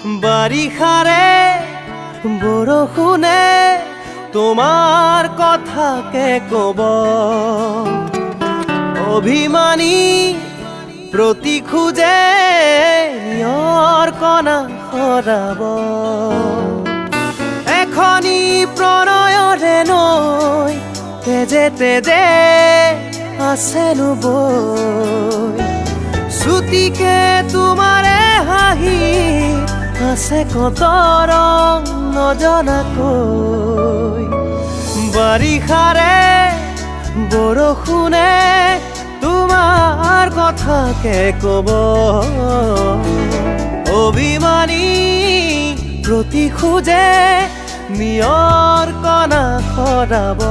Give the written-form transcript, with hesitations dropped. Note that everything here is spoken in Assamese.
বাৰিষাৰে বৰষুণে তোমাৰ কথাকে কব অভিমানী প্ৰতি খোজে নিয়ৰ কণা সৰাব এখনি প্ৰণয়ৰে নৈ তেজে তেজে আছেনো বৈ শ্ৰুতিকে তোমাৰে হাঁহি আছে কত ৰং নজনাকৈ বাৰিষাৰে বৰষুণে তোমাৰ কথাকে কব অভিমানী প্ৰতি খোজে নিয়ৰ কণা সৰাব